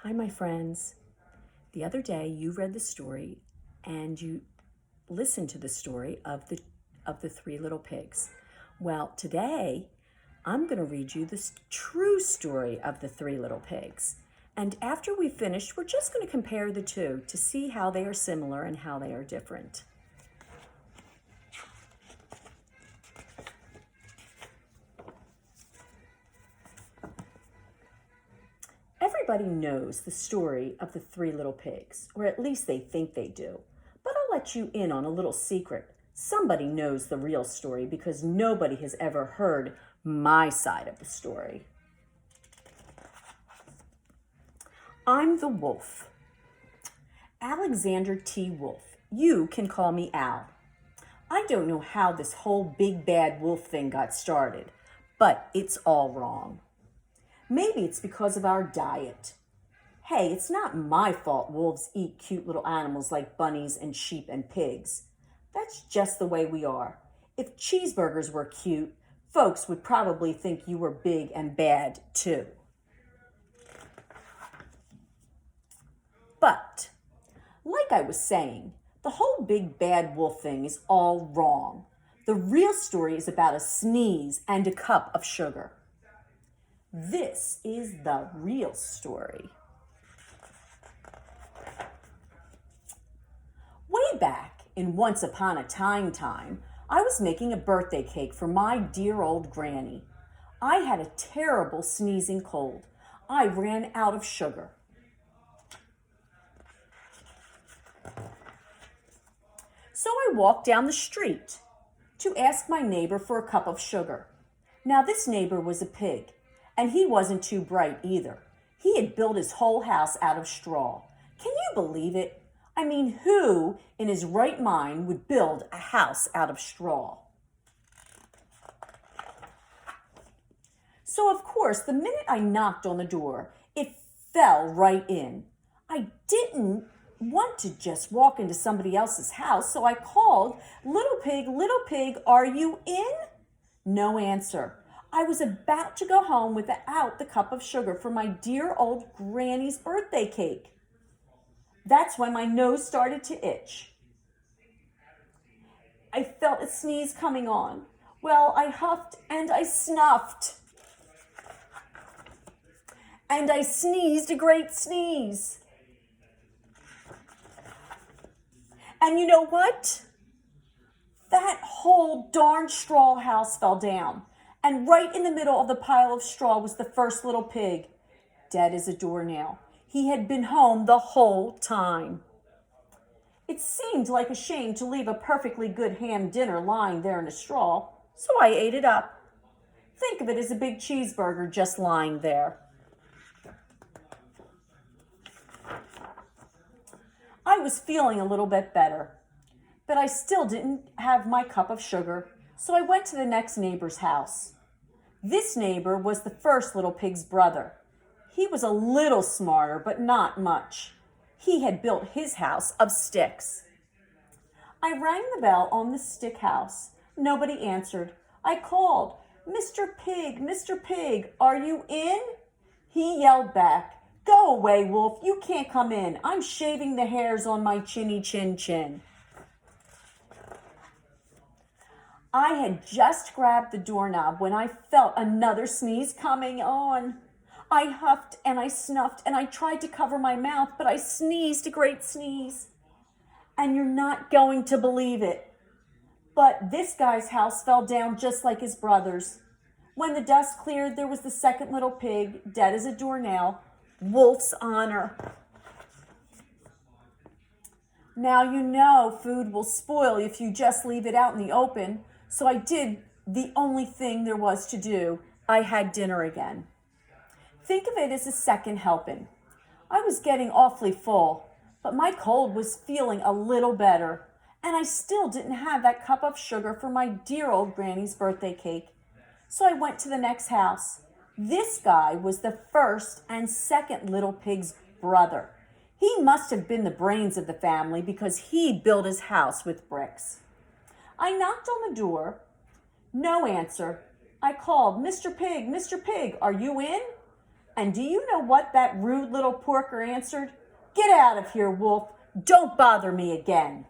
Hi, my friends. The other day you read the story and you listened to the story of the three little pigs. Well, today I'm going to read you the true story of the three little pigs. And after we finish, we're just going to compare the two to see how they are similar and how they are different. Everybody knows the story of the three little pigs, or at least they think they do. But I'll let you in on a little secret. Somebody knows the real story because nobody has ever heard my side of the story. I'm the wolf. Alexander T. Wolf. You can call me Al. I don't know how this whole big bad wolf thing got started, but it's all wrong. Maybe it's because of our diet. Hey, it's not my fault wolves eat cute little animals like bunnies and sheep and pigs. That's just the way we are. If cheeseburgers were cute, folks would probably think you were big and bad too. But, like I was saying, the whole big bad wolf thing is all wrong. The real story is about a sneeze and a cup of sugar. This is the real story. Way back in Once Upon a Time, I was making a birthday cake for my dear old granny. I had a terrible sneezing cold. I ran out of sugar. So I walked down the street to ask my neighbor for a cup of sugar. Now this neighbor was a pig, and he wasn't too bright either. He had built his whole house out of straw. Can you believe it? I mean, who in his right mind would build a house out of straw? So of course, the minute I knocked on the door, it fell right in. I didn't want to just walk into somebody else's house, so I called, little pig, are you in? No answer. I was about to go home without the cup of sugar for my dear old granny's birthday cake. That's when my nose started to itch. I felt a sneeze coming on. Well, I huffed and I snuffed. And I sneezed a great sneeze. And you know what? That whole darn straw house fell down. And right in the middle of the pile of straw was the first little pig, dead as a doornail. He had been home the whole time. It seemed like a shame to leave a perfectly good ham dinner lying there in a straw, so I ate it up. Think of it as a big cheeseburger just lying there. I was feeling a little bit better, but I still didn't have my cup of sugar, so I went to the next neighbor's house. This neighbor was the first little pig's brother. He was a little smarter, but not much. He had built his house of sticks. I rang the bell on the stick house. Nobody answered. I called, Mr. Pig, are you in? He yelled back, Go away, wolf, you can't come in. I'm shaving the hairs on my chinny chin. I had just grabbed the doorknob when I felt another sneeze coming on. I huffed and I snuffed and I tried to cover my mouth, but I sneezed a great sneeze. And you're not going to believe it, but this guy's house fell down just like his brother's. When the dust cleared, there was the second little pig, dead as a doornail, Wolf's honor. Now you know food will spoil if you just leave it out in the open, so I did the only thing there was to do. I had dinner again. Think of it as a second helping. I was getting awfully full, but my cold was feeling a little better, and I still didn't have that cup of sugar for my dear old granny's birthday cake. So I went to the next house. This guy was the first and second little pig's brother. He must have been the brains of the family because he built his house with bricks. I knocked on the door. No answer. I called, Mr. Pig, are you in? And do you know what that rude little porker answered? Get out of here, wolf. Don't bother me again.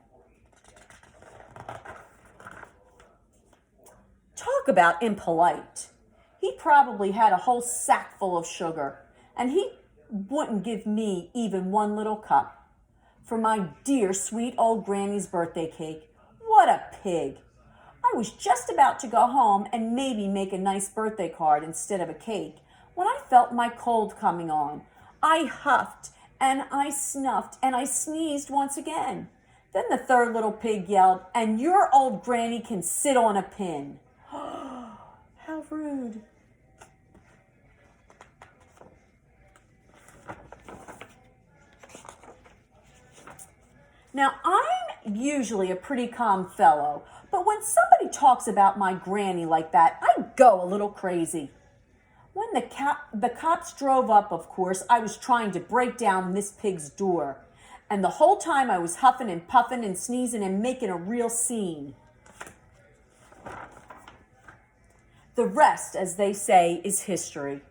Talk about impolite. He probably had a whole sack full of sugar, and he wouldn't give me even one little cup. For my dear sweet old granny's birthday cake. What a pig. I was just about to go home and maybe make a nice birthday card instead of a cake when I felt my cold coming on. I huffed and I snuffed and I sneezed once again. Then the third little pig yelled, "And your old granny can sit on a pin." How rude. Now, I'm usually a pretty calm fellow, but when somebody talks about my granny like that, I go a little crazy. When the cops drove up, of course, I was trying to break down Miss Pig's door. And the whole time I was huffing and puffing and sneezing and making a real scene. The rest, as they say, is history.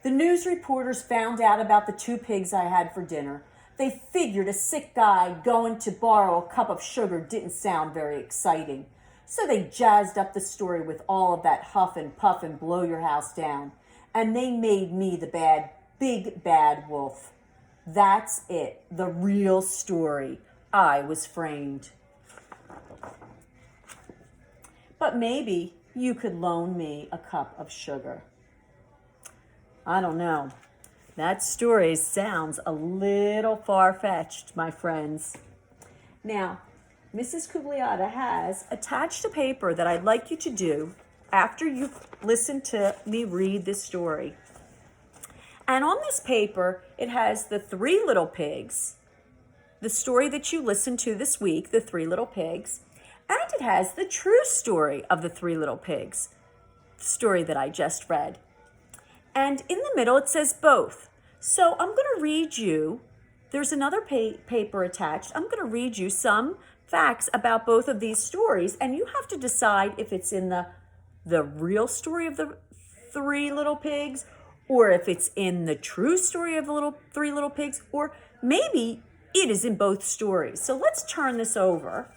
The news reporters found out about the 2 pigs I had for dinner. They figured a sick guy going to borrow a cup of sugar didn't sound very exciting. So they jazzed up the story with all of that huff and puff and blow your house down. And they made me the big bad wolf. That's it, the real story. I was framed. But maybe you could loan me a cup of sugar. I don't know. That story sounds a little far-fetched, my friends. Now, Mrs. Cugliata has attached a paper that I'd like you to do after you've listened to me read this story. And on this paper, it has the 3 little pigs, the story that you listened to this week, the 3 little pigs, and it has the true story of the 3 little pigs, the story that I just read. And in the middle, it says both. So I'm going to read you, there's another paper attached. I'm going to read you some facts about both of these stories, and you have to decide if it's in the real story of the 3 little pigs, or if it's in the true story of the 3 little pigs, or maybe it is in both stories. So let's turn this over.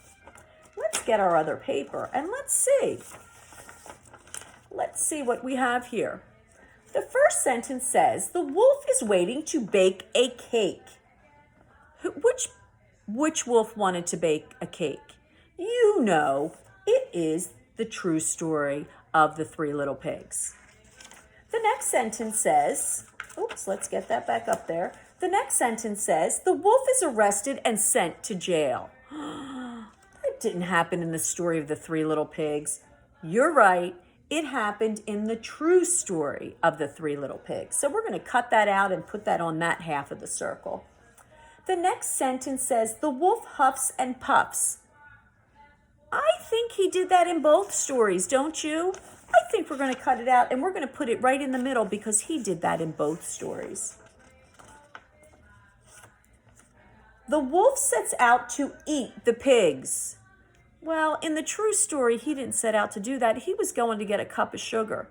Let's get our other paper, and let's see. Let's see what we have here. The first sentence says, the wolf is waiting to bake a cake. Which wolf wanted to bake a cake? You know, it is the true story of the 3 little pigs. The next sentence says, oops, let's get that back up there. The next sentence says, the wolf is arrested and sent to jail. That didn't happen in the story of the 3 little pigs. You're right. It happened in the true story of the 3 little pigs. So we're going to cut that out and put that on that half of the circle. The next sentence says, the wolf huffs and puffs. I think he did that in both stories, don't you? I think we're going to cut it out and we're going to put it right in the middle because he did that in both stories. The wolf sets out to eat the pigs. Well, in the true story, he didn't set out to do that. He was going to get a cup of sugar.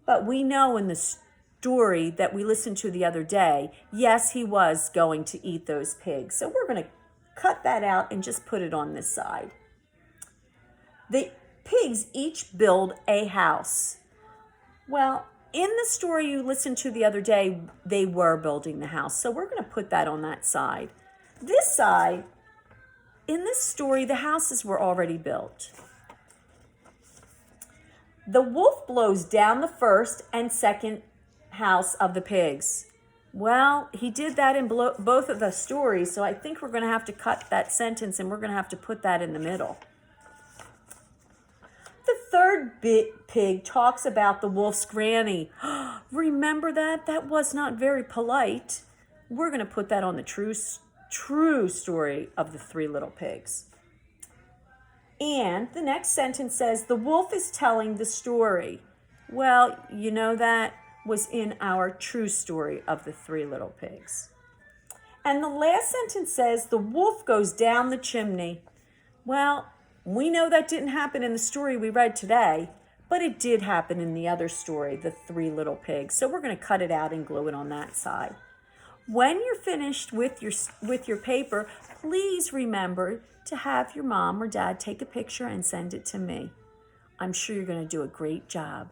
But we know in the story that we listened to the other day, yes, he was going to eat those pigs. So we're going to cut that out and just put it on this side. The pigs each build a house. Well, in the story you listened to the other day, they were building the house. So we're going to put that on that side. This side, in this story, the houses were already built. The wolf blows down the first and second house of the pigs. Well, he did that in both of the stories, so I think we're going to have to cut that sentence and we're going to have to put that in the middle. The third pig talks about the wolf's granny. Remember that? That was not very polite. We're going to put that on the true story of the 3 little pigs. And the next sentence says, the wolf is telling the story. Well, you know that was in our true story of the 3 little pigs. And the last sentence says, the wolf goes down the chimney. Well, we know that didn't happen in the story we read today, But it did happen in the other story, The Three Little Pigs. So we're going to cut it out and glue it on that side. When you're finished with your paper, please remember to have your mom or dad take a picture and send it to me. I'm sure you're going to do a great job.